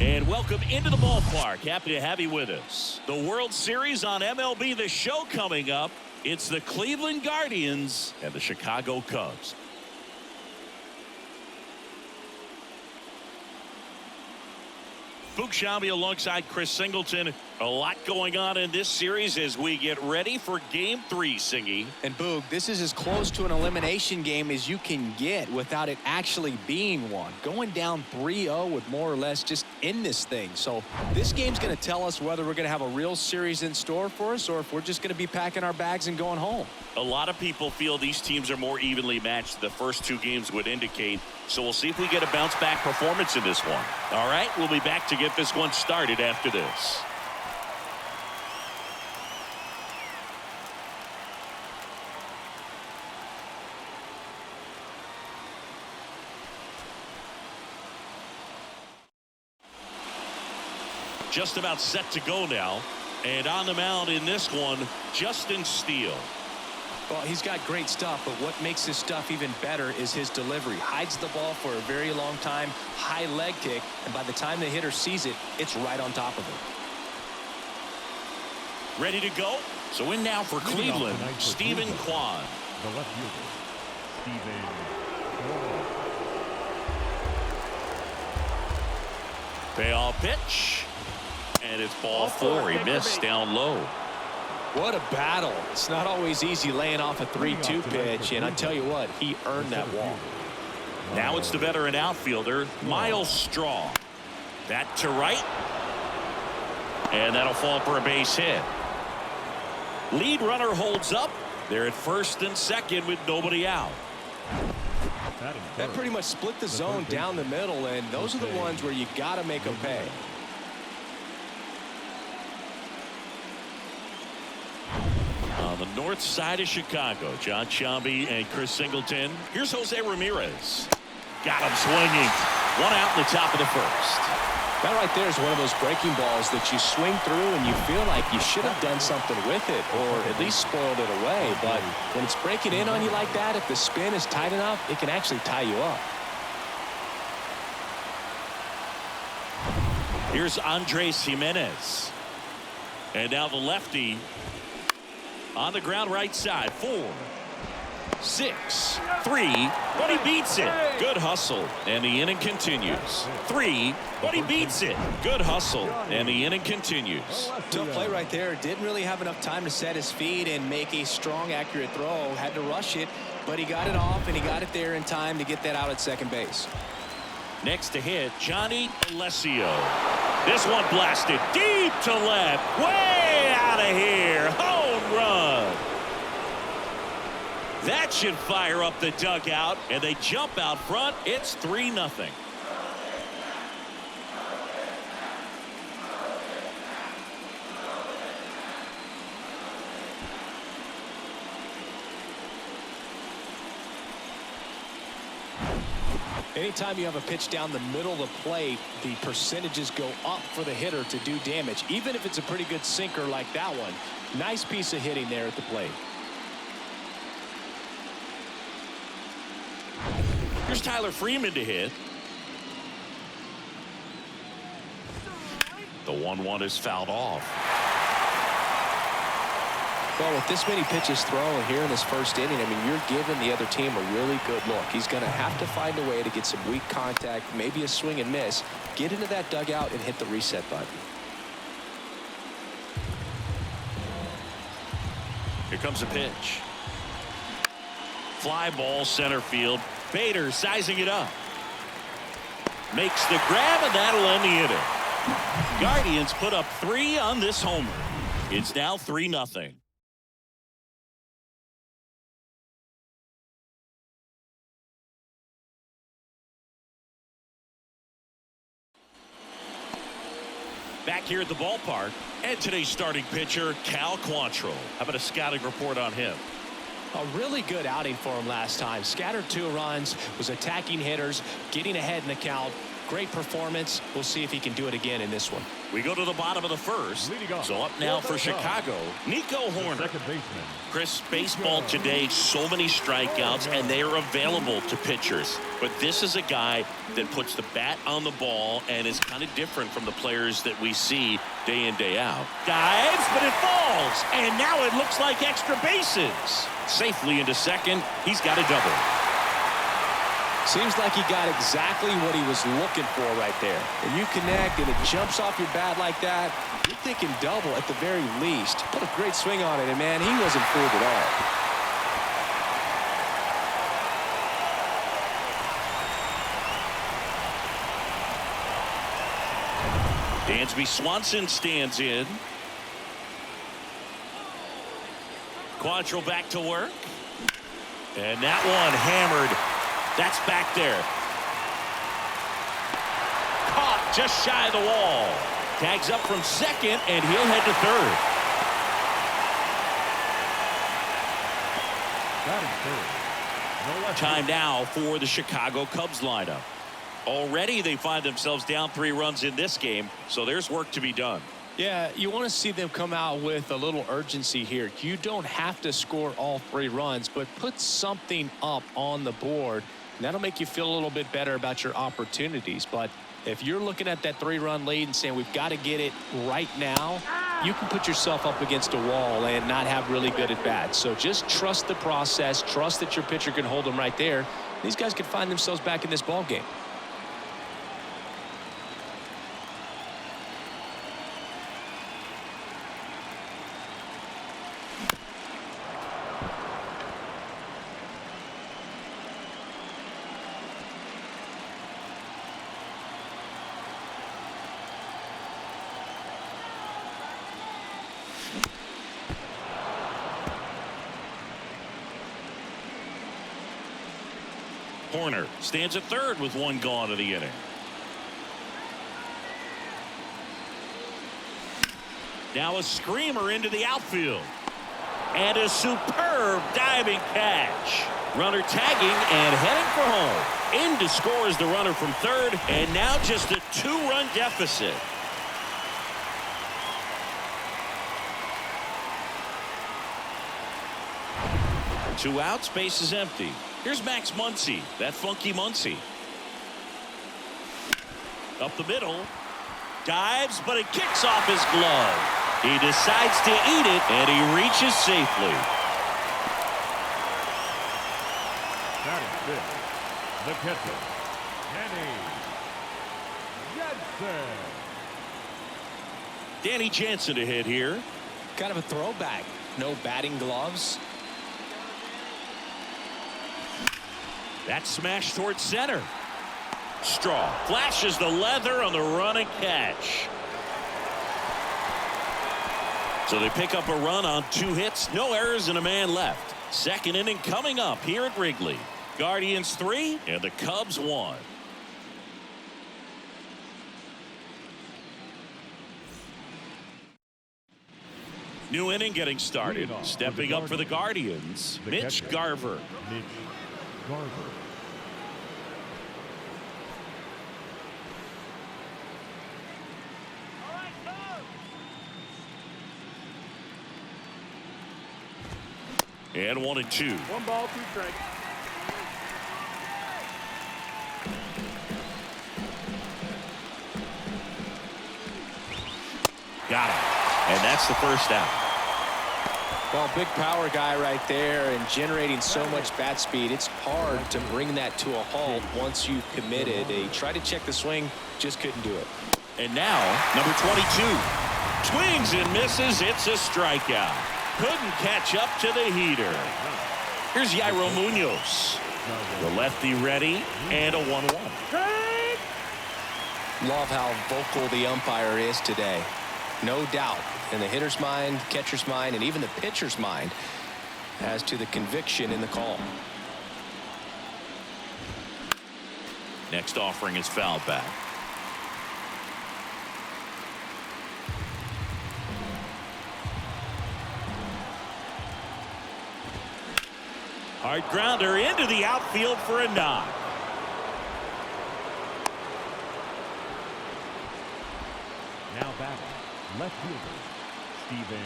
And welcome into the ballpark. Happy to have you with us. The World Series on MLB The Show coming up. It's the Cleveland Guardians and the Chicago Cubs. Boog Sciambi alongside Chris Singleton. A lot going on in this series as we get ready for Game 3, Singy. And Boog, this is as close to an elimination game as you can get without it actually being one. Going down 3-0 would more or less just end this thing. So this game's going to tell us whether we're going to have a real series in store for us or if we're just going to be packing our bags and going home. A lot of people feel these teams are more evenly matched. The first two games would indicate. So we'll see if we get a bounce back performance in this one. All right, we'll be back to get this one started after this. Just about set to go now. And on the mound in this one, Justin Steele. Well, he's got great stuff, but what makes his stuff even better is his delivery. Hides the ball for a very long time, high leg kick, and by the time the hitter sees it, it's right on top of it. Ready to go? So in now for Cleveland, Stephen Kwan. The left fielder, Stephen Kwan. Payoff pitch. And it's ball four. He missed down low. What a battle. It's not always easy laying off a 3-2 pitch, and I tell you what, he earned that walk. Now it's the veteran outfielder, Miles Straw. That to right. And that'll fall for a base hit. Lead runner holds up. They're at first and second with nobody out. That pretty much split the zone down the middle, and those are the ones where you got to make them pay. On the north side of Chicago, Boog Sciambi and Chris Singleton. Here's Jose Ramirez. Got him swinging. One out in the top of the first. That right there is one of those breaking balls that you swing through and you feel like you should have done something with it or at least spoiled it away. But when it's breaking in on you like that, if the spin is tight enough, it can actually tie you up. Here's Andres Jimenez. And now the lefty on the ground right side. 4, 6, 3, but he beats it. Good hustle. And the inning continues. 3, but he beats it. Good hustle. And the inning continues. Tough play right there. Didn't really have enough time to set his feet and make a strong, accurate throw. Had to rush it, but he got it off and he got it there in time to get that out at second base. Next to hit, Johnny Alessio. This one blasted deep to left. Way out of here. Home run. That should fire up the dugout, and they jump out front. It's 3-0. Anytime you have a pitch down the middle of the plate, the percentages go up for the hitter to do damage, even if it's a pretty good sinker like that one. Nice piece of hitting there at the plate. Here's Tyler Freeman to hit. The 1-1 is fouled off. Well, with this many pitches thrown here in this first inning, I mean, you're giving the other team a really good look. He's going to have to find a way to get some weak contact, maybe a swing and miss, get into that dugout and hit the reset button. Here comes a pitch. Fly ball center field. Bader sizing it up. Makes the grab, and that'll end the inning. Guardians put up 3 on this homer. It's now 3-0. Back here at the ballpark, and today's starting pitcher, Cal Quantrill. How about a scouting report on him? A really good outing for him last time. Scattered 2 runs, was attacking hitters, getting ahead in the count. Great performance. We'll see if he can do it again in this one. We go to the bottom of the first. So up now for Chicago, Nico Horner. Second baseman. Chris, baseball today, so many strikeouts, and they are available to pitchers. But this is a guy that puts the bat on the ball and is kind of different from the players that we see day in, day out. Dives, but it falls. And now it looks like extra bases. Safely into second. He's got a double. Seems like he got exactly what he was looking for right there. When you connect and it jumps off your bat like that, you're thinking double at the very least. What a great swing on it, and man, he wasn't fooled at all. Dansby Swanson stands in. Quantrill back to work. And that one hammered. That's back there. Caught just shy of the wall. Tags up from second, and he'll head to third. Time now for the Chicago Cubs lineup. Already they find themselves down 3 runs in this game, so there's work to be done. Yeah, you want to see them come out with a little urgency here. You don't have to score all 3 runs, but put something up on the board. And that'll make you feel a little bit better about your opportunities. But if you're looking at that 3-run lead and saying we've got to get it right now, you can put yourself up against a wall and not have really good at bats. So just trust the process. Trust that your pitcher can hold them right there. These guys could find themselves back in this ball game. Horner stands at third with 1 gone of the inning. Now a screamer into the outfield. And a superb diving catch. Runner tagging and heading for home. In to score is the runner from third, and now just a 2-run deficit. Two outs, base is empty. Here's Max Muncy, that funky Muncy. Up the middle. Dives, but it kicks off his glove. He decides to eat it, and he reaches safely. That is it. The catcher, Danny Jansen. Danny Jansen to hit here. Kind of a throwback. No batting gloves. That smash towards center. Straw flashes the leather on the run and catch. So they pick up a run on 2 hits, no errors, and a man left. Second inning coming up here at Wrigley. Guardians 3 and the Cubs 1. New inning getting started. Stepping up for the Guardians, Mitch Garver. Mitch Garver. And 1-2. 1 ball, 2 strikes. Got him. And that's the first out. Well, big power guy right there and generating so much bat speed. It's hard to bring that to a halt once you've committed. He tried to check the swing, just couldn't do it. And now, number 22. Swings and misses. It's a strikeout. Couldn't catch up to the heater. Here's Yairo Munoz. The lefty ready, and a 1-1. Love how vocal the umpire is today. No doubt in the hitter's mind, catcher's mind, and even the pitcher's mind as to the conviction in the call. Next offering is fouled back. Hard grounder into the outfield for a knock. Now batting, left fielder, Stephen.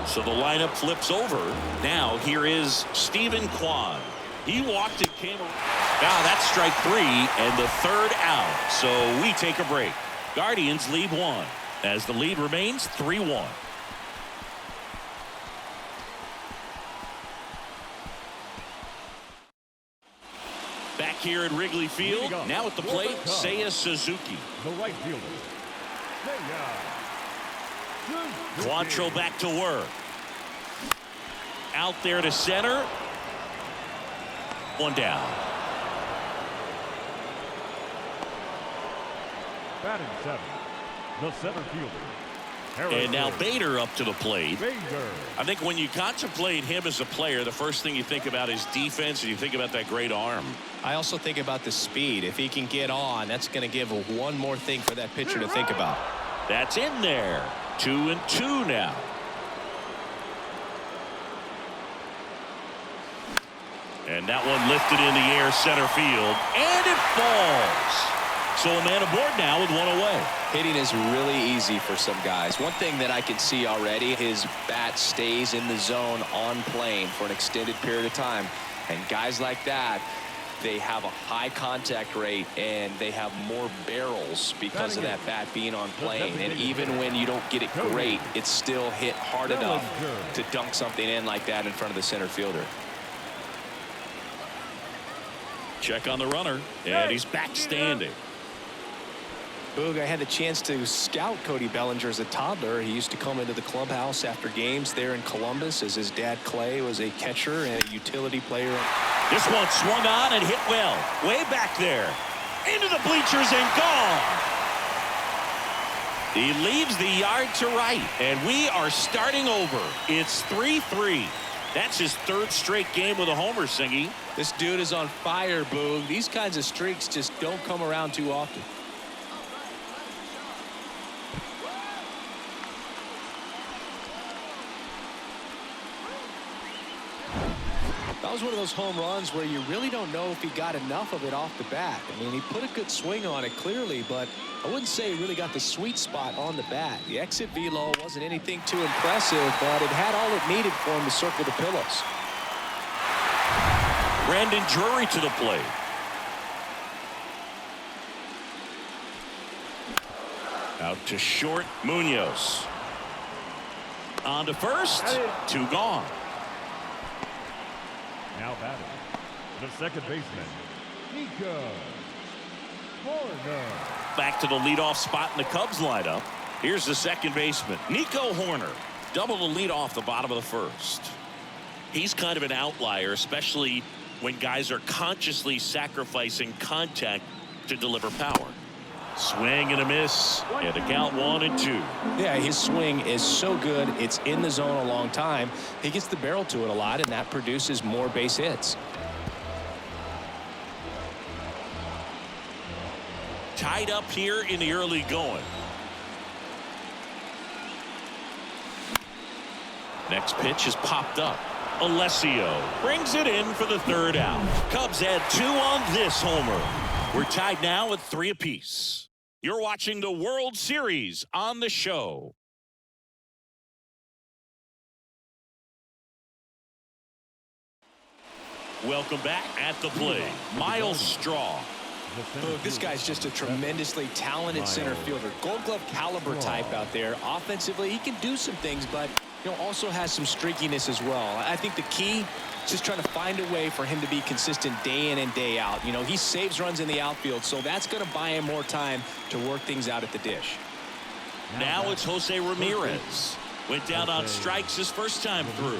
So the lineup flips over. Now here is Stephen Kwan. He walked and came around. Now that's strike 3 and the third out. So we take a break. Guardians lead 1 as the lead remains 3-1. Back here at Wrigley Field. Now at the plate, Seiya Suzuki. The right fielder, Seiya. Quantrill back to work. Out there to center. One down. Batting 7, the center fielder. And now Bader up to the plate. Bader. I think when you contemplate him as a player, the first thing you think about is defense, and you think about that great arm. I also think about the speed. If he can get on, that's going to give one more thing for that pitcher to think about. That's in there. 2-2 now. And that one lifted in the air center field, and it falls. So a man aboard now with 1 away. Hitting is really easy for some guys. One thing that I can see already, his bat stays in the zone on plane for an extended period of time. And guys like that, they have a high contact rate and they have more barrels because of that bat being on plane. And even when you don't get it great, it's still hit hard enough to dunk something in like that in front of the center fielder. Check on the runner, and he's back standing. Boog, I had the chance to scout Cody Bellinger as a toddler. He used to come into the clubhouse after games there in Columbus, as his dad Clay was a catcher and a utility player. This one swung on and hit well. Way back there. Into the bleachers and gone. He leaves the yard to right, and we are starting over. It's 3-3. That's his 3rd straight game with a homer, Singy. This dude is on fire, Boog. These kinds of streaks just don't come around too often. That was one of those home runs where you really don't know if he got enough of it off the bat. I mean, he put a good swing on it clearly, but I wouldn't say he really got the sweet spot on the bat. The exit velo wasn't anything too impressive, but it had all it needed for him to circle the pillows. Brandon Drury to the plate. Out to short, Munoz. On to first, 2 gone. Now batting, the second baseman, Nico Horner. Back to the leadoff spot in the Cubs lineup. Here's the second baseman, Nico Horner. Double the lead off the bottom of the first. He's kind of an outlier, especially when guys are consciously sacrificing contact to deliver power. Swing and a miss, and a count 1-2. Yeah, his swing is so good. It's in the zone a long time. He gets the barrel to it a lot, and that produces more base hits. Tied up here in the early going. Next pitch is popped up. Alessio brings it in for the 3rd out. Cubs add 2 on this homer. We're tied now at 3 apiece. You're watching the World Series on the show. Welcome back at the plate, Miles Straw. Look, this guy's just a tremendously talented center fielder. Gold Glove caliber type out there. Offensively, he can do some things, but also has some streakiness as well. I think the key is just trying to find a way for him to be consistent day in and day out. He saves runs in the outfield, so that's going to buy him more time to work things out at the dish. Now it's Jose Ramirez. Went down on strikes his first time through.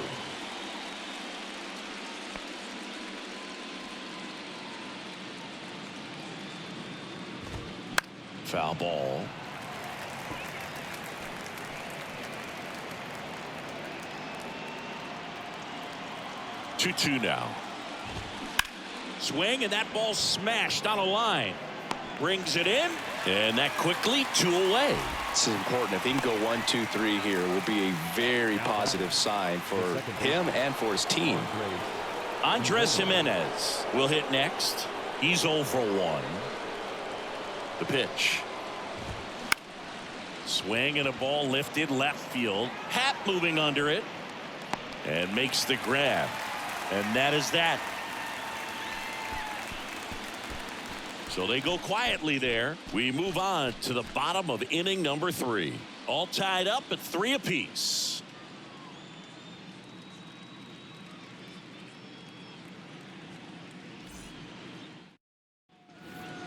Foul ball. 2-2 now. Swing, and that ball smashed on a line. Brings it in, and that quickly 2 away. This is important. If he can go 1, 2, 3 here, will be a very positive sign for him and for his team. Andres Jimenez will hit next. He's 0 for 1. The pitch. Swing and a ball lifted left field. Happ moving under it and makes the grab. And that is that. So they go quietly there. We move on to the bottom of inning number 3. All tied up at 3 apiece.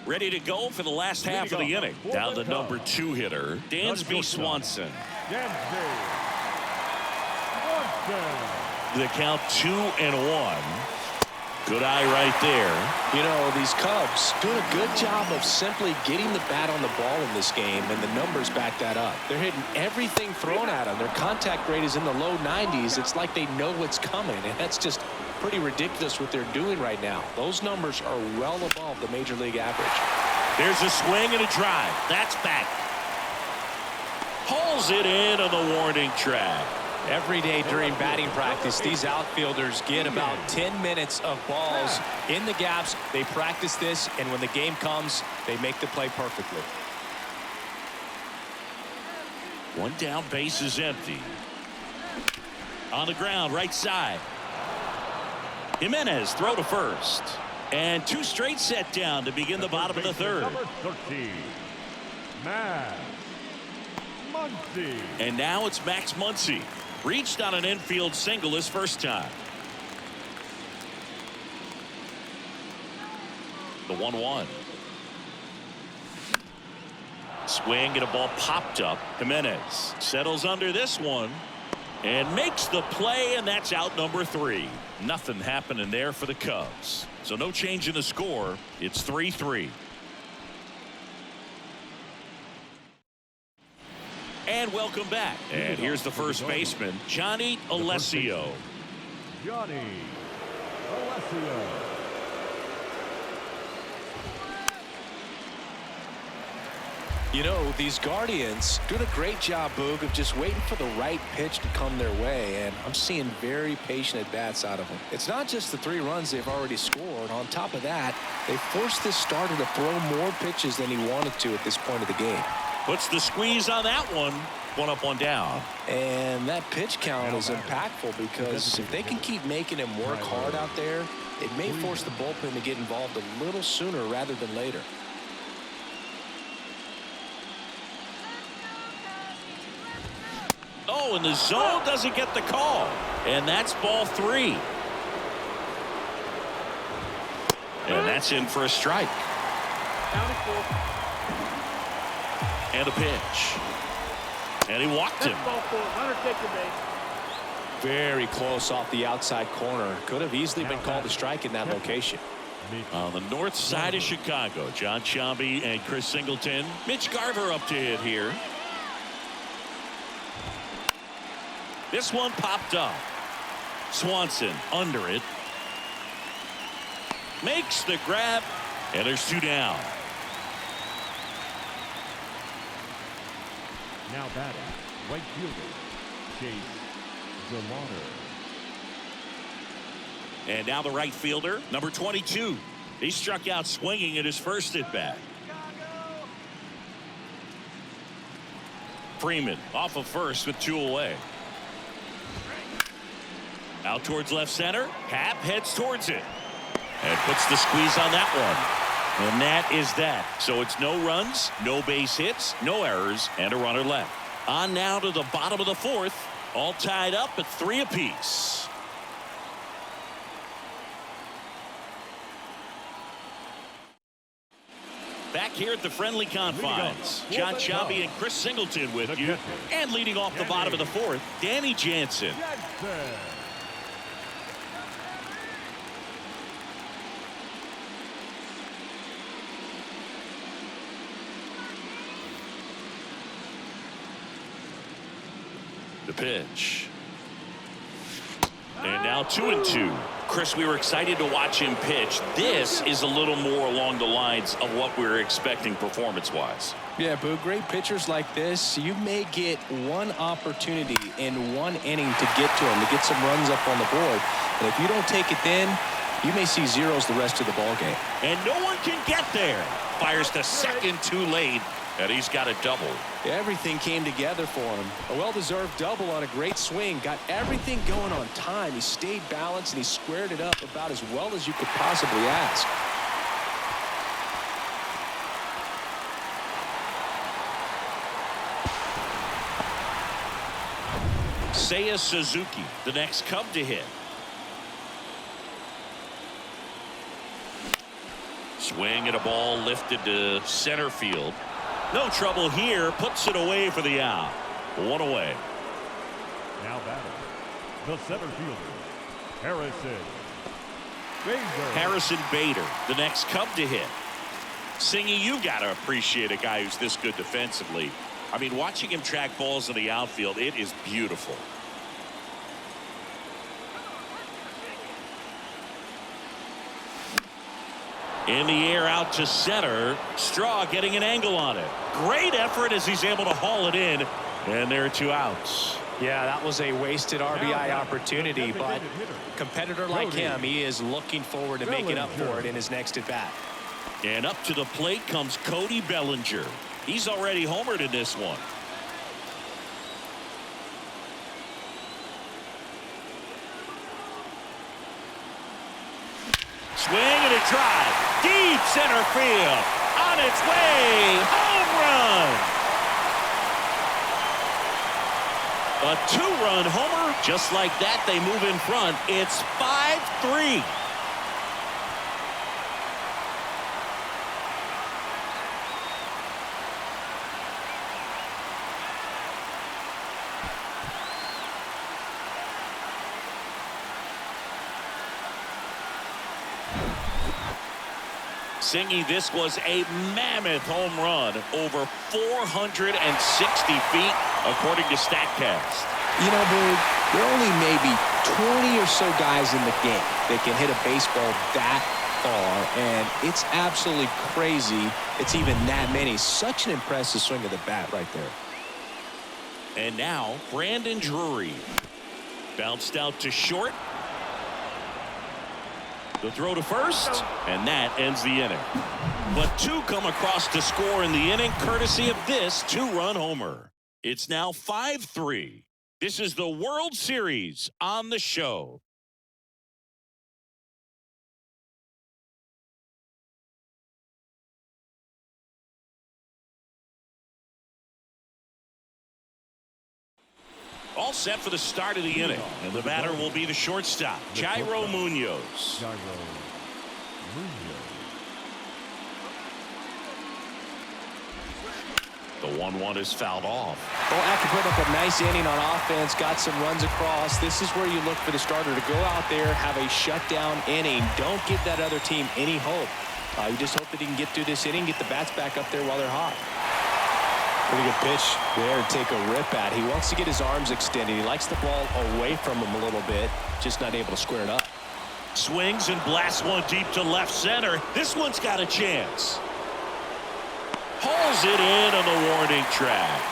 Ready to go for the last half of the inning. Now the number 2 hitter, Dansby Swanson. The count 2-1. Good eye right there. You know, these Cubs doing a good job of simply getting the bat on the ball in this game, and the numbers back that up. They're hitting everything thrown at them. Their contact rate is in the low 90s. It's like they know what's coming, and that's just pretty ridiculous what they're doing right now. Those numbers are well above the major league average. There's a swing and a drive. That's back. Pulls it in on the warning track. Every day during batting practice, these outfielders get about 10 minutes of balls in the gaps. They practice this, and when the game comes, they make the play perfectly. One down, base is empty. On the ground, right side. Jimenez throw to first. And 2 straight set down to begin the bottom of the 3rd. Number 13, Max Muncy. And now it's Max Muncy. Reached on an infield single his first time. The 1-1. Swing and a ball popped up. Jimenez settles under this one and makes the play, and that's out number 3. Nothing happening there for the Cubs. So no change in the score. It's 3-3. And welcome back. And here's the first baseman, Johnny Alessio. Johnny Alessio. You know, these Guardians doing a great job, Boog, of just waiting for the right pitch to come their way, and I'm seeing very patient at-bats out of them. It's not just the 3 runs they've already scored. On top of that, they forced this starter to throw more pitches than he wanted to at this point of the game. Puts the squeeze on that one. 1 up, 1 down. And that pitch count is impactful because if they can keep making him work hard out there, it may force the bullpen to get involved a little sooner rather than later. Oh, and the zone doesn't get the call. And that's ball 3. And that's in for a strike. And a pitch. And he walked him. Very close off the outside corner. Could have easily been called a strike in that location. On the north side of Chicago, John Sciambi and Chris Singleton. Mitch Garver up to hit here. This one popped up. Swanson under it. Makes the grab. And there's 2 down. Now batting, right fielder, Chase Delauder. And now the right fielder, number 22. He struck out swinging at his first at-bat. Freeman off of first with 2 away. Out towards left center. Happ heads towards it. And puts the squeeze on that one. And that is that. So it's no runs, no base hits, no errors, and a runner left. On now to the bottom of the 4th. All tied up at 3 apiece. Back here at the friendly confines, John Sciambi and Chris Singleton with you. And leading off the bottom of the 4th, Danny Jansen. The pitch. And now 2-2. Chris, we were excited to watch him pitch. This is a little more along the lines of what we were expecting performance-wise. Yeah, Boo, great pitchers like this, you may get one opportunity in one inning to get to them, to get some runs up on the board. And if you don't take it then, you may see zeros the rest of the ball game. And no one can get there. Fires to second too late, and he's got a double. Everything came together for him. A well-deserved double on a great swing. Got everything going on time. He stayed balanced, and he squared it up about as well as you could possibly ask. Seiya Suzuki, the next Cub to hit. Swing at a ball lifted to center field. No trouble here. Puts it away for the out. One away. Now batting, the center fielder, Harrison Bader. Harrison Bader, the next Cub to hit. Singy, you've got to appreciate a guy who's this good defensively. I mean, watching him track balls in the outfield, it is beautiful. In the air out to center. Straw getting an angle on it. Great effort as he's able to haul it in. And there are 2 outs. Yeah, that was a wasted RBI opportunity, but a competitor like him, he is looking forward to making up for it in his next at-bat. And up to the plate comes Cody Bellinger. He's already homered in this one. Swing and a drive. Deep center field. On its way. Home run. A 2-run homer. Just like that, they move in front. It's 5-3. Singy, this was a mammoth home run, over 460 feet, according to StatCast. You know, Boog, there are only maybe 20 or so guys in the game that can hit a baseball that far, and it's absolutely crazy it's even that many. Such an impressive swing of the bat right there. And now, Brandon Drury. Bounced out to short. The throw to first, and that ends the inning. But 2 come across to score in the inning, courtesy of this 2-run homer. It's now 5-3. This is the World Series on the show. All set for the start of the inning, and the batter will be the shortstop, Jairo Munoz. The 1-1 is fouled off. Well, after putting up a nice inning on offense, got some runs across, this is where you look for the starter to go out there, have a shutdown inning. Don't give that other team any hope. You just hope that he can get through this inning, get the bats back up there while they're hot. Pretty good pitch there to take a rip at. He wants to get his arms extended. He likes the ball away from him a little bit, just not able to square it up. Swings and blasts one deep to left center. This one's got a chance. Hauls it in on the warning track.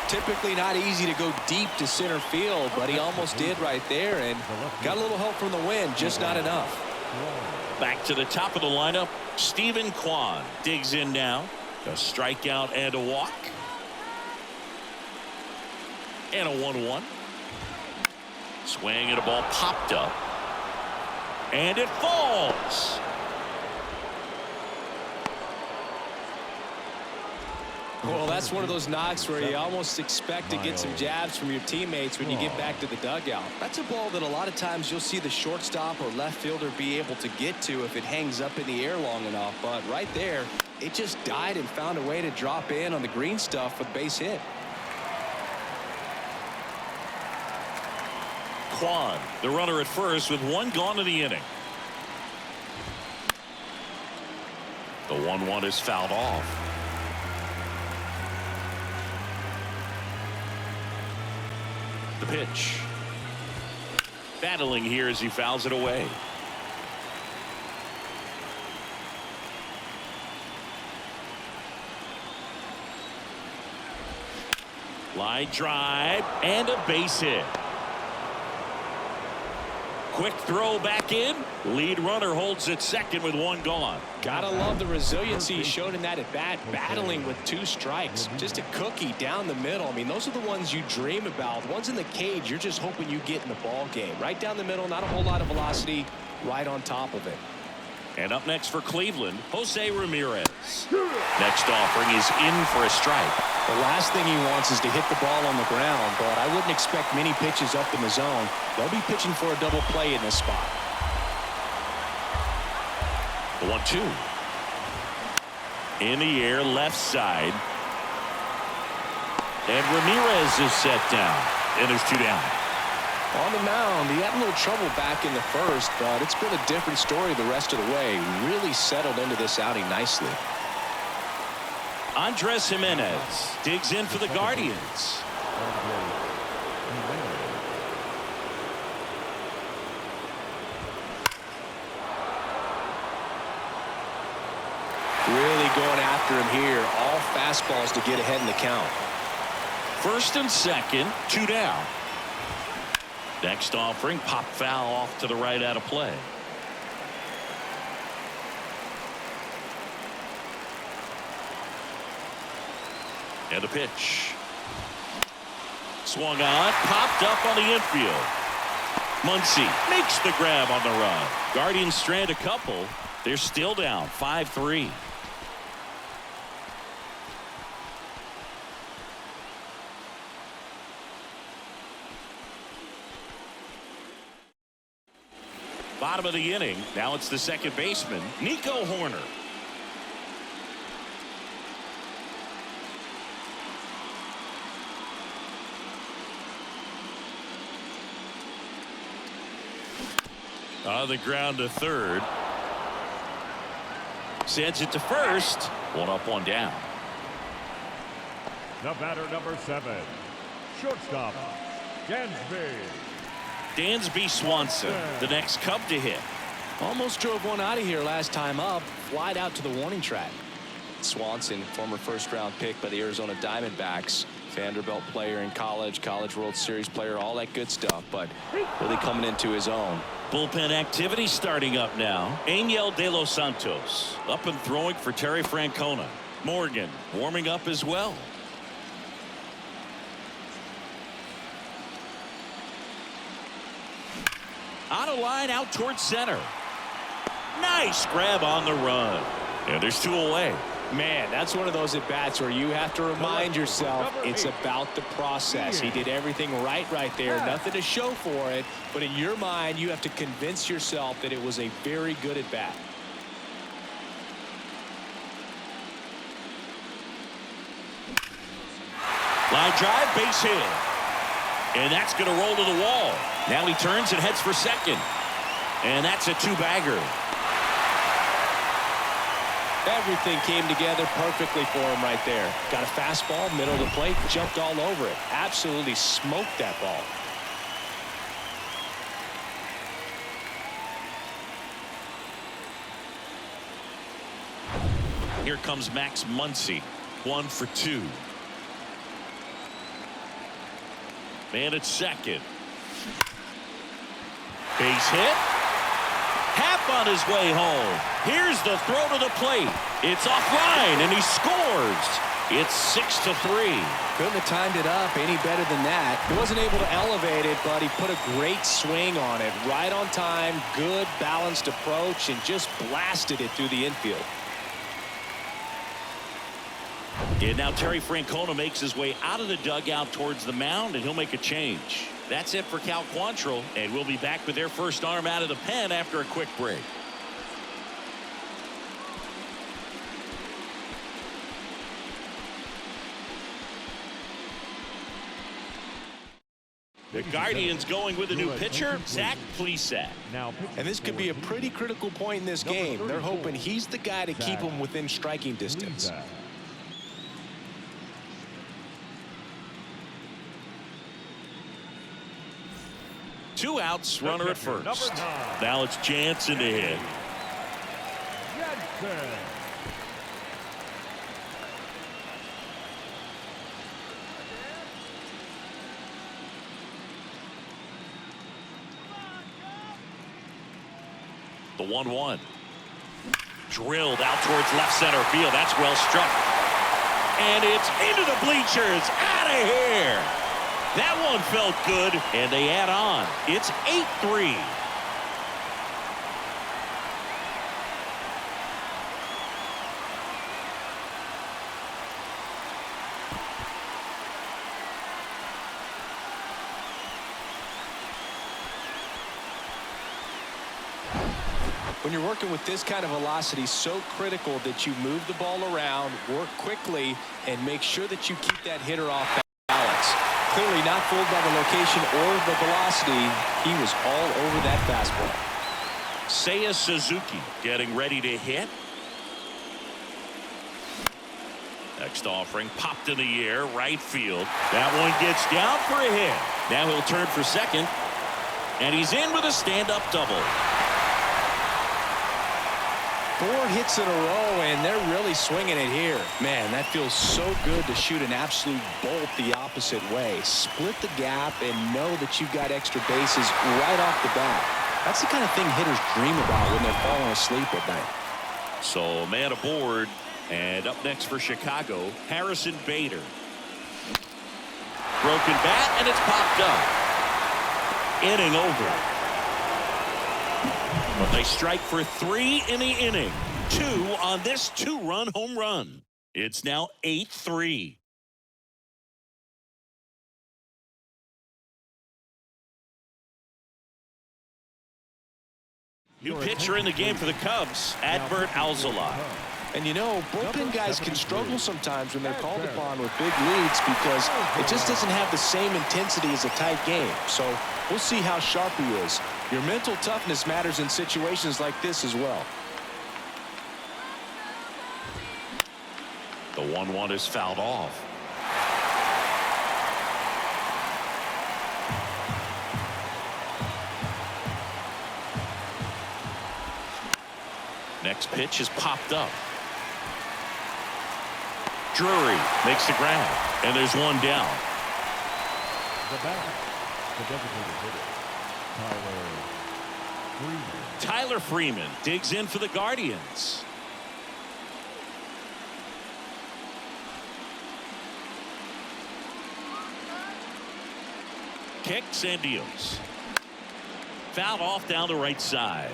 Typically not easy to go deep to center field, but he almost did right there and got a little help from the wind, just not enough. Back to the top of the lineup, Stephen Kwan digs in now. A strikeout and a walk. And a 1-1. Swing and a ball popped up. And it falls. Well, that's one of those knocks where you almost expect to get some jabs from your teammates when you get back to the dugout. That's a ball that a lot of times you'll see the shortstop or left fielder be able to get to if it hangs up in the air long enough. But right there, it just died and found a way to drop in on the green stuff with base hit. Kwan, the runner at first with 1 gone in the inning. The 1-1 is fouled off. The pitch. Battling here as he fouls it away. Line drive and a base hit. quick throw back in. Lead runner holds at second with one gone. Gotta love the resiliency he showed in that at bat, battling with 2 strikes. Just a cookie down the middle. I mean, those are the ones you dream about. The ones in the cage, you're just hoping you get in the ball game. Right down the middle, not a whole lot of velocity, right on top of it. And up next for Cleveland, Jose Ramirez. Next offering is in for a strike. The last thing he wants is to hit the ball on the ground, but I wouldn't expect many pitches up in the zone. They'll be pitching for a double play in this spot. The 1-2. In the air, left side. And Ramirez is set down. And there's 2 down. On the mound, he had a little trouble back in the first, but it's been a different story the rest of the way. Really settled into this outing nicely. Andres Jimenez digs in for the Guardians. Really going after him here. All fastballs to get ahead in the count. First and second, 2 down. Next offering, pop foul off to the right out of play. And a pitch. Swung on, popped up on the infield. Muncy makes the grab on the run. Guardians strand a couple. They're still down 5-3. Bottom of the inning. Now it's the second baseman, Nico Horner. On the ground to third. Sends it to first. 1 up, 1 down. The batter, number 7, shortstop, Dansby. Dansby Swanson, the next Cub to hit. Almost drove one out of here last time up. Flied out to the warning track. Swanson, former first-round pick by the Arizona Diamondbacks. Vanderbilt player in college, College World Series player, all that good stuff, but really coming into his own. Bullpen activity starting up now. Angel De Los Santos up and throwing for Terry Francona. Morgan warming up as well. On a line out towards center. Nice grab on the run. And there's 2 away. Man, that's one of those at bats where you have to remind yourself it's about the process. He did everything right there. Nothing to show for it, but in your mind you have to convince yourself that it was a very good at bat. Line drive, base hit. And that's going to roll to the wall. Now he turns and heads for second. And that's a 2-bagger. Everything came together perfectly for him right there. Got a fastball, middle of the plate, jumped all over it. Absolutely smoked that ball. Here comes Max Muncy. 1 for 2. Man at second. Base hit. Happ on his way home. Here's the throw to the plate. It's offline and he scores. It's 6-3. Couldn't have timed it up any better than that. He wasn't able to elevate it, but he put a great swing on it. Right on time, good balanced approach, and just blasted it through the infield. And now Terry Francona makes his way out of the dugout towards the mound, and he'll make a change. That's it for Cal Quantrill, and we'll be back with their first arm out of the pen after a quick break. The Guardians going with a new pitcher, Zach Plesac. And this could be a pretty critical point in this game. They're hoping he's the guy to keep them within striking distance. Two outs, runner at first. Now it's Jansen to hit. The 1-1. Drilled out towards left center field. That's well struck. And it's into the bleachers. Out of here. That one felt good, and they add on. It's 8-3. When you're working with this kind of velocity, so critical that you move the ball around, work quickly, and make sure that you keep that hitter off balance. Clearly not fooled by the location or the velocity. He was all over that fastball. Seiya Suzuki getting ready to hit. Next offering popped in the air, right field. That one gets down for a hit. Now he'll turn for second, and he's in with a stand-up double. 4 hits in a row, and they're really swinging it here. Man, that feels so good to shoot an absolute bolt the opposite way. Split the gap and know that you've got extra bases right off the bat. That's the kind of thing hitters dream about when they're falling asleep at night. So a man aboard, and up next for Chicago, Harrison Bader. Broken bat, and it's popped up. Inning over. But they strike for 3 in the inning. 2 on this 2-run home run. It's now 8-3. New pitcher in the game for the Cubs, Adbert Alzolay. And you know, bullpen guys can struggle sometimes when they're called upon with big leads because it just doesn't have the same intensity as a tight game. So we'll see how sharp he is. Your mental toughness matters in situations like this as well. The 1-1 is fouled off. Next pitch is popped up. Drury makes the grab, and there's one down. The batter, the designated hitter, Tyler Freeman digs in for the Guardians. Kicks and deals. Fouled off down the right side.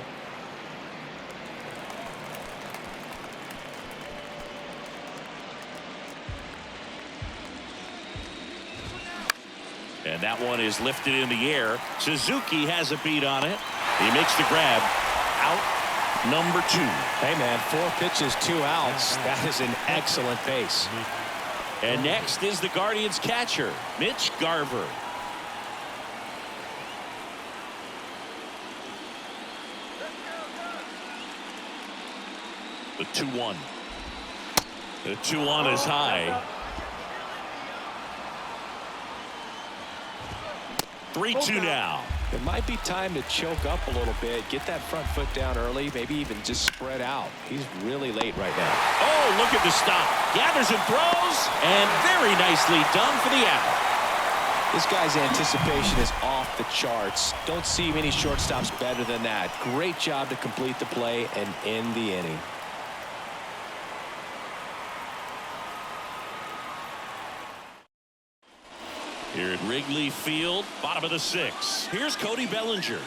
And that one is lifted in the air. Suzuki has a beat on it. He makes the grab. Out number 2. Hey, man, 4 pitches, 2 outs. That is an excellent pace. And next is the Guardians catcher, Mitch Garver. The 2-1. The 2-1 is high. 3-2 now. It might be time to choke up a little bit, get that front foot down early, maybe even just spread out. He's really late right now. Oh, look at the stop. Gathers and throws, and very nicely done for the out. This guy's anticipation is off the charts. Don't see many shortstops better than that. Great job to complete the play and end the inning. Here at Wrigley Field, bottom of the 6th. Here's Cody Bellinger.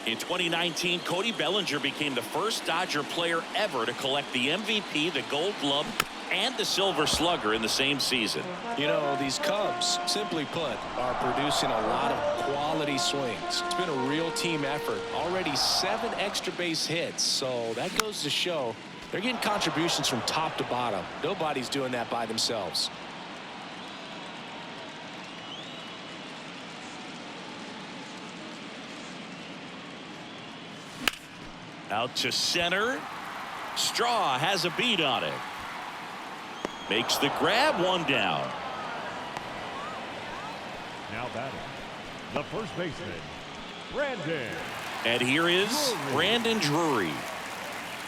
In 2019, Cody Bellinger became the first Dodger player ever to collect the MVP, the Gold Glove, and the Silver Slugger in the same season. You know, these Cubs, simply put, are producing a lot of quality swings. It's been a real team effort. Already 7 extra base hits, so that goes to show they're getting contributions from top to bottom. Nobody's doing that by themselves. Out to center. Straw has a beat on it. Makes the grab, 1 down. Now batting, the first baseman, Brandon. And here is Brandon Drury.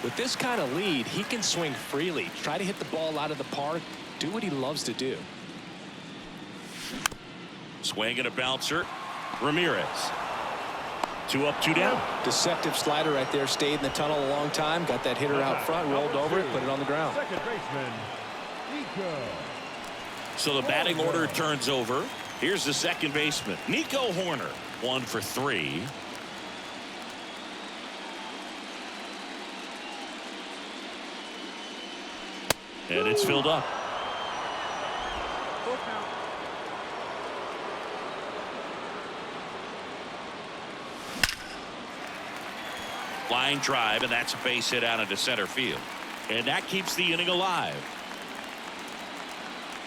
With this kind of lead, he can swing freely, try to hit the ball out of the park, do what he loves to do. Swing and a bouncer. Ramirez. 2 up, 2 down. Deceptive slider right there. Stayed in the tunnel a long time. Got that hitter out front, rolled over it, put it on the ground. Second baseman, Nico. So the batting order turns over. Here's the second baseman, Nico Horner. 1 for 3. And it's filled up. Line drive, and that's a base hit out into center field. And that keeps the inning alive.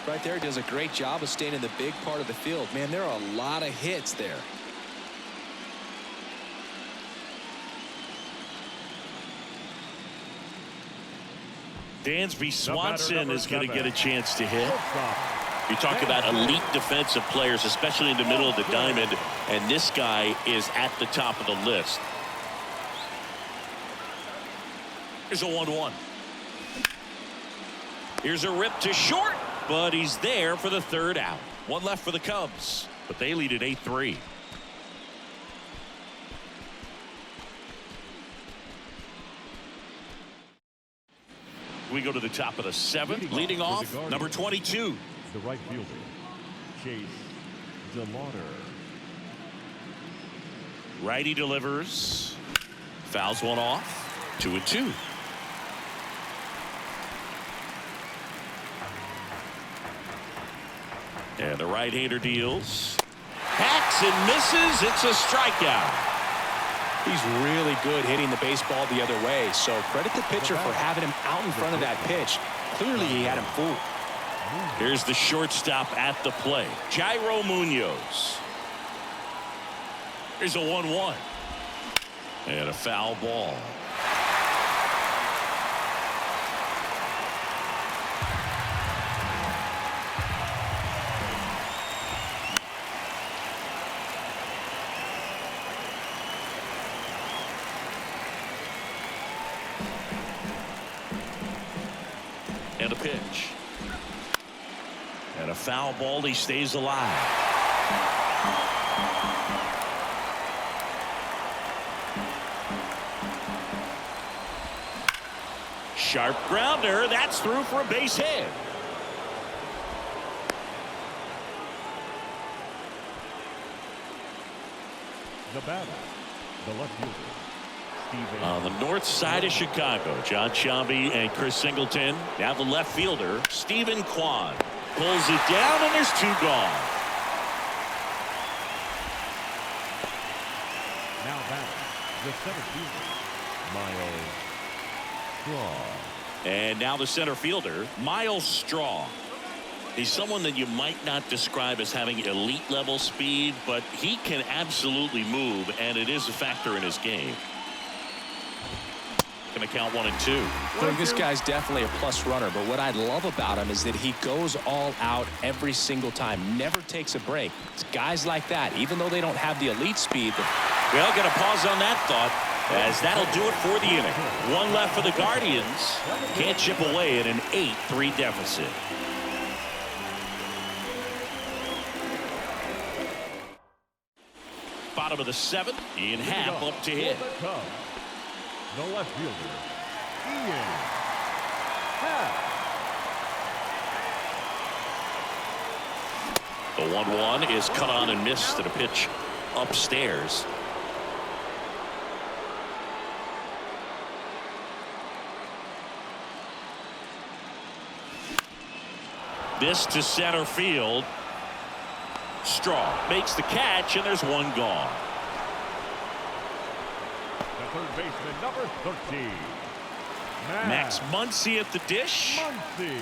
Right there, does a great job of staying in the big part of the field. Man, there are a lot of hits there. Dansby Swanson is going to get a chance to hit. You talk about elite defensive players, especially in the middle of the diamond, and this guy is at the top of the list. Here's a 1-1. Here's a rip to short, but he's there for the third out. 1 left for the Cubs, but they lead at 8-3. We go to the top of the 7th. Leading off, number 22. The right fielder, Chase DeLauder. Righty delivers. Fouls one off. 2-2. And the right-hander deals. Hacks and misses. It's a strikeout. He's really good hitting the baseball the other way, so credit the pitcher for having him out in front of that pitch. Clearly he had him fooled. Here's the shortstop at the plate, Jairo Munoz. Here's a 1-1. And a foul ball. And a pitch. And a foul ball. He stays alive. Sharp grounder. That's through for a base hit. The batter, the left fielder, Steven. On the north side of Chicago, John Sciambi and Chris Singleton. Now the left fielder, Stephen Kwan. Pulls it down, and there's 2 gone. Now batting, the center fielder, Miles Straw. And now the center fielder, Miles Straw. He's someone that you might not describe as having elite level speed, but he can absolutely move, and it is a factor in his game. Going to count 1 and 2. I think this guy's definitely a plus runner, but what I love about him is that he goes all out every single time, never takes a break. It's guys like that, even though they don't have the elite speed. Well, going to pause on that thought, as that'll do it for the inning. 1 left for the Guardians. Can't chip away at an 8-3 deficit. Bottom of the 7th, Ian Happ up to hit. The left fielder, Ian Happ. The 1-1 is cut on and missed at a pitch upstairs. This to center field. Straw makes the catch, and there's 1 gone. The third baseman, number 13. Max Muncy at the dish. Muncy.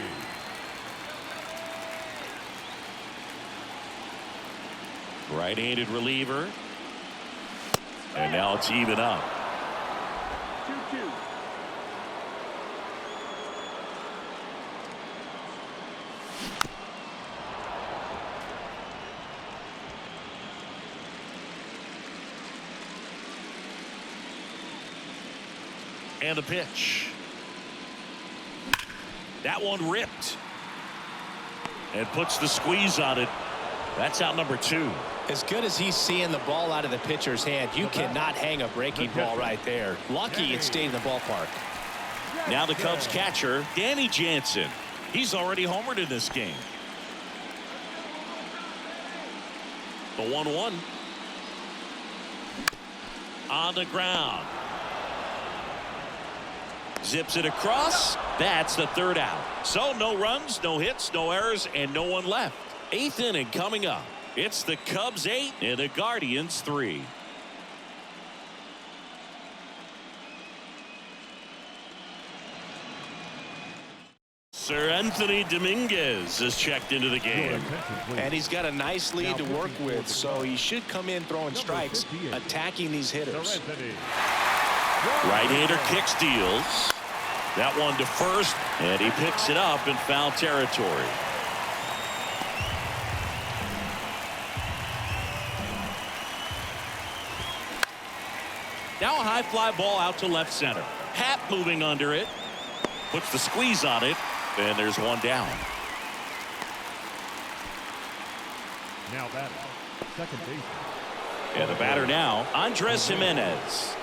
Right-handed reliever. And now it's even up. 2-2. And a pitch. That one ripped. And puts the squeeze on it. That's out number 2. As good as he's seeing the ball out of the pitcher's hand, you cannot hang a breaking ball right there. Lucky it stayed in the ballpark. Now the Cubs catcher, Danny Jansen. He's already homered in this game. The 1-1. On the ground. Zips it across. That's the third out. So no runs, no hits, no errors, and no one left. 8th inning coming up. It's the Cubs 8 and the Guardians 3. Sir Anthony Dominguez has checked into the game. And he's got a nice lead to work with, so he should come in throwing strikes, attacking these hitters. Right-hander kick steals. That one to first, and he picks it up in foul territory. Now a high fly ball out to left center. Happ moving under it. Puts the squeeze on it, and there's one down. Now batting, second baseman. And the batter now, Andres Jimenez.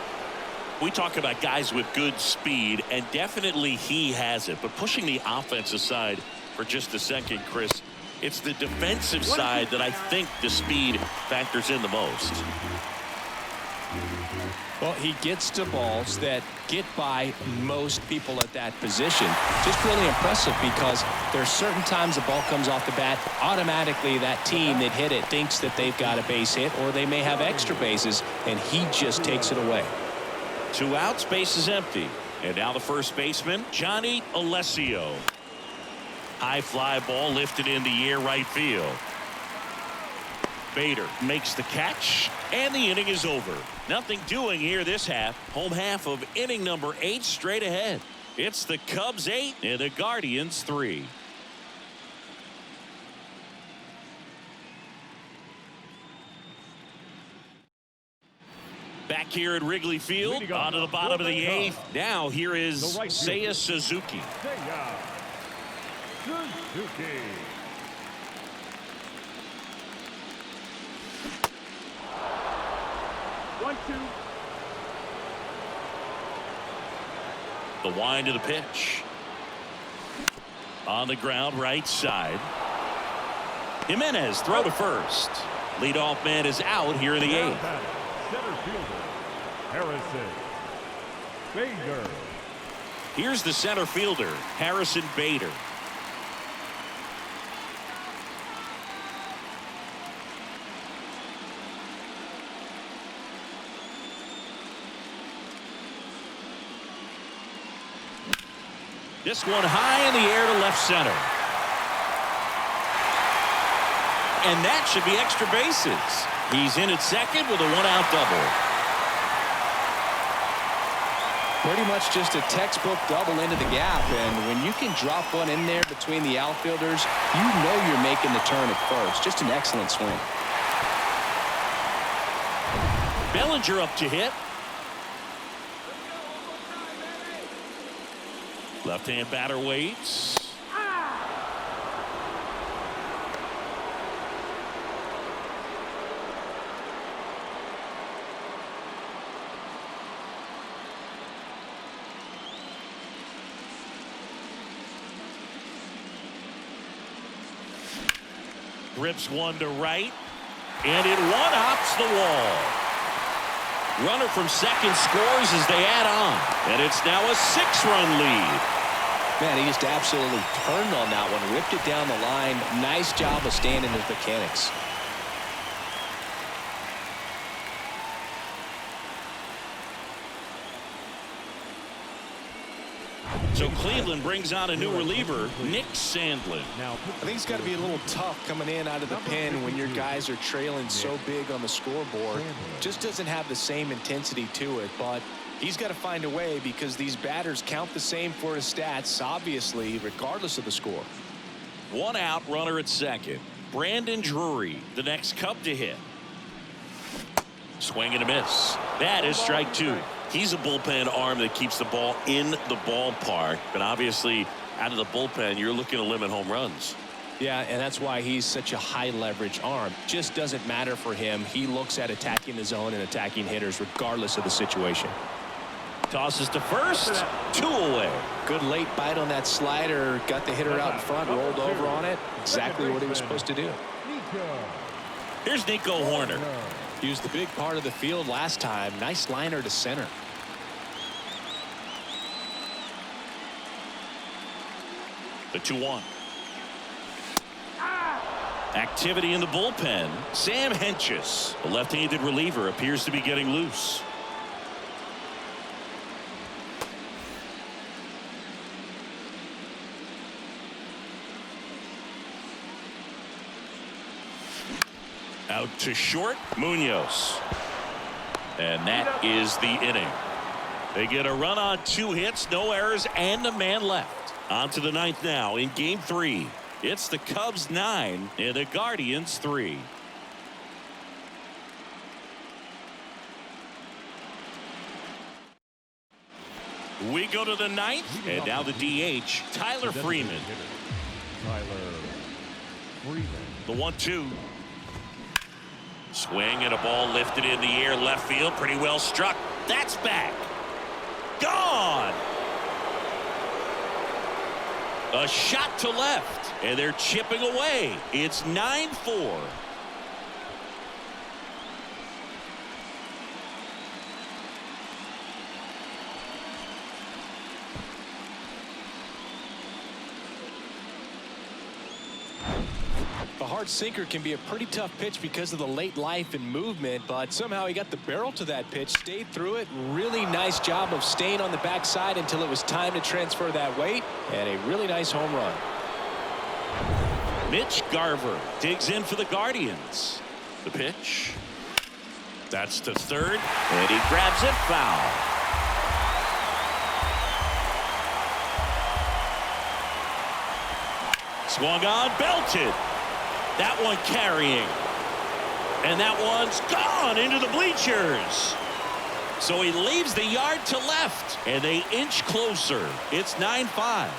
We talk about guys with good speed, and definitely he has it. But pushing the offense aside for just a second, Chris, it's the defensive side that I think the speed factors in the most. Well, he gets to balls that get by most people at that position. Just really impressive because there's certain times the ball comes off the bat, automatically that team that hit it thinks that they've got a base hit, or they may have extra bases, and he just takes it away. 2 outs, base is empty. And now the first baseman, Johnny Alessio. High fly ball lifted in the air right field. Bader makes the catch, and the inning is over. Nothing doing here this half. Home half of inning number 8 straight ahead. It's the Cubs 8 and the Guardians 3. Back here at Wrigley Field, onto the bottom of the 8th. Now here is Seiya Suzuki. Seiya Suzuki. The wind of the pitch. On the ground, right side. Jimenez throw to first. Leadoff man is out here in the 8th. Center fielder, Harrison Bader. Here's the center fielder, Harrison Bader. This one high in the air to left center. And that should be extra bases. He's in at second with a 1-out double. Pretty much just a textbook double into the gap, and when you can drop one in there between the outfielders, you know you're making the turn at first. Just an excellent swing. Bellinger up to hit. Left-hand batter waits. Rips one to right, and it one-hops the wall. Runner from second scores as they add on, and it's now a 6-run lead. Man, he just absolutely turned on that one, ripped it down the line. Nice job of standing his mechanics. So Cleveland brings on a new reliever, Nick Sandlin. Now, I think it's got to be a little tough coming in out of the pen when your guys are trailing so big on the scoreboard. Just doesn't have the same intensity to it, but he's got to find a way because these batters count the same for his stats, obviously, regardless of the score. 1 out, runner at second. Brandon Drury, the next Cub to hit. Swing and a miss. That is strike 2. He's a bullpen arm that keeps the ball in the ballpark, but obviously out of the bullpen you're looking to limit home runs. Yeah, and that's why he's such a high leverage arm. Just doesn't matter for him. He looks at attacking the zone and attacking hitters regardless of the situation. Tosses to first. 2 away. Good late bite on that slider. Got the hitter out in front, rolled over on it. Exactly what he was supposed to do. Here's Nico Horner. He was the big part of the field last time. Nice liner to center. The 2-1. Activity in the bullpen. Sam Hentges, a left-handed reliever, appears to be getting loose. Out to short, Munoz. And that is the inning. They get a run on 2 hits, no errors, and a man left. On to the 9th now in Game 3. It's the Cubs 9 and the Guardians 3. We go to the 9th, and now the DH, Tyler Freeman. The 1-2. Swing and a ball lifted in the air, left field, pretty well struck. That's back. Gone. A shot to left, and they're chipping away. It's 9-4. The hard sinker can be a pretty tough pitch because of the late life and movement, but somehow he got the barrel to that pitch, stayed through it. Really nice job of staying on the backside until it was time to transfer that weight, and a really nice home run. Mitch Garver digs in for the Guardians. The pitch. That's to third, and he grabs it foul. Swung on, belted. That one carrying. And that one's gone into the bleachers. So he leaves the yard to left, and they inch closer. It's 9-5.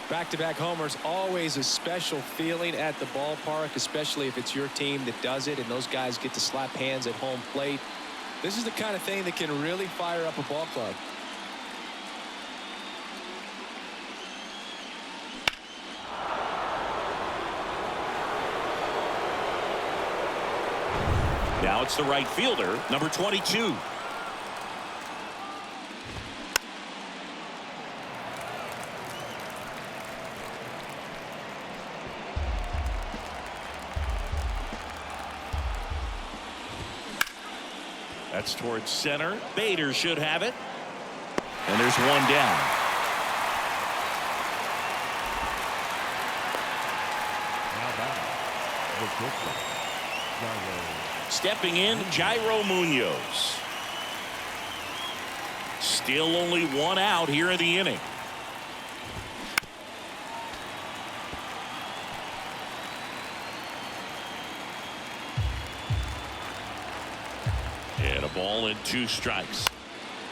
Back-to-back homers, always a special feeling at the ballpark, especially if it's your team that does it and those guys get to slap hands at home plate. This is the kind of thing that can really fire up a ball club. Now it's the right fielder, number 22. That's towards center. Bader should have it. And there's one down. Stepping in, Jairo Munoz. Still only 1 out here in the inning. And a ball and 2 strikes.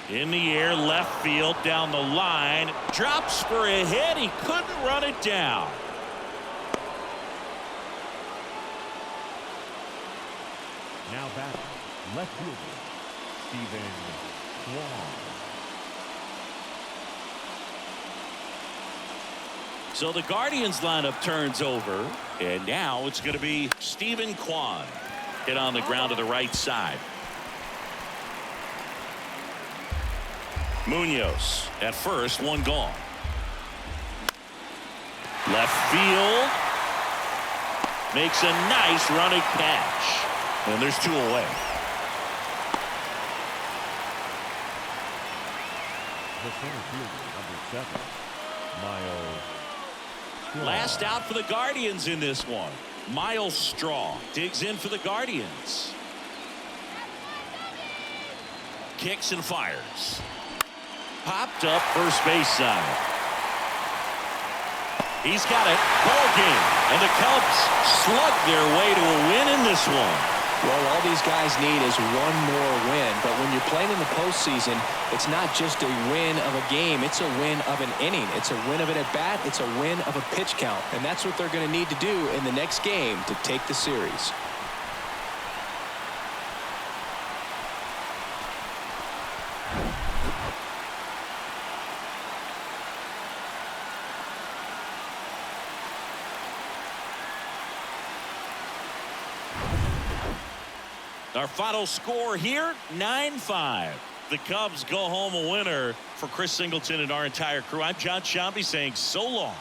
In the air, left field, down the line. Drops for a hit. He couldn't run it down. Now batting, left fielder, Stephen Kwan. So the Guardians lineup turns over, and now it's going to be Stephen Kwan. Hit on the ground to the right side. Munoz at first, 1 gone. Left field. Makes a nice running catch. And there's 2 away. The center fielder, number 7, Miles Straw. Last out for the Guardians in this one. Miles Straw digs in for the Guardians. Kicks and fires. Popped up first base side. He's got it. Ball game. And the Cubs slug their way to a win in this one. Well, all these guys need is one more win. But when you're playing in the postseason, it's not just a win of a game. It's a win of an inning. It's a win of an at-bat. It's a win of a pitch count. And that's what they're going to need to do in the next game to take the series. Our final score here, 9-5. The Cubs go home a winner. For Chris Singleton and our entire crew, I'm John Shambi saying so long.